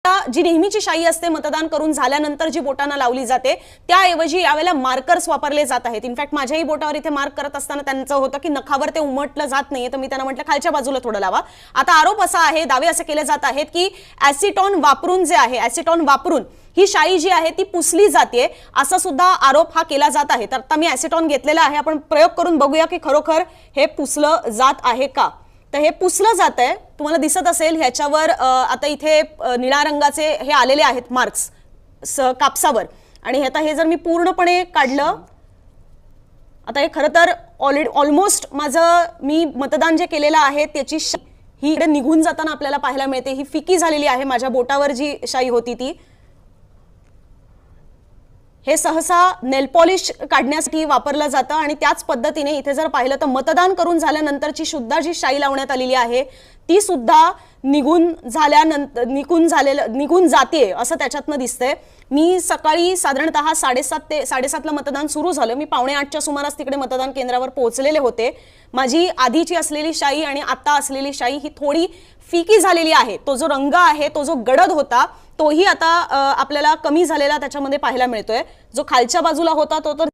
जी नेहमीची शाई असते मतदान करून झाल्यानंतर जी बोटांना लावली जाते त्याऐवजी यावेळेला मार्कर्स वापरले जात आहेत। इनफॅक्ट माझ्याही बोटावर इथे मार्क करत असताना त्यांचं होतं की नखावर ते उमटलं जात नाहीये, तर मी त्यांना म्हटलं खालच्या बाजूला थोडं लावा। आता आरोप असा आहे, दावे असे केले जात आहेत की ॲसिटॉन वापरून जे आहे, ॲसिटॉन वापरून ही शाई जी आहे ती पुसली जाते, असा सुद्धा आरोप हा केला जात आहे। तर आता मी ॲसिटॉन घेतलेला आहे, आपण प्रयोग करून बघूया की खरोखर हे पुसलं जात आहे का। तर हे पुसलं जात आहे, तुम्हाला दिसत असेल ह्याच्यावर आता इथे निळ्या रंगाचे हे आलेले आहेत मार्क्स कापसावर, आणि आता हे जर मी पूर्णपणे काढलं, आता हे खरं तर ऑलमोस्ट माझं मी मतदान जे केलेलं आहे त्याची ही इकडे निघून जाताना आपल्याला पाहायला मिळते, ही फिकी झालेली आहे माझ्या बोटावर जी शाई होती ती। हे सहसा नेल पॉलिश काढण्यासाठी वापरलं जातं आणि त्याच पद्धतीने इथे जर पाहिलं तर मतदान करून झाल्यानंतरची सुद्धा जी शाई लावण्यात आलेली आहे ती सुद्धा निघून जाते असं त्याच्यातनं दिसतंय। मी सकाळी साधारणतः 7:30 ला मतदान सुरू झालं, मी 7:45च्या सुमारास तिकडे मतदान केंद्रावर पोहोचलेले होते। माझी आधीची असलेली शाई आणि आता असलेली शाई ही थोडी फिकी झालेली आहे, तो जो रंग आहे, तो जो गडद होता तोही आता आपल्याला कमी झालेला त्याच्यामध्ये पाहायला मिळतोय। जो खालच्या बाजूला होता तो तर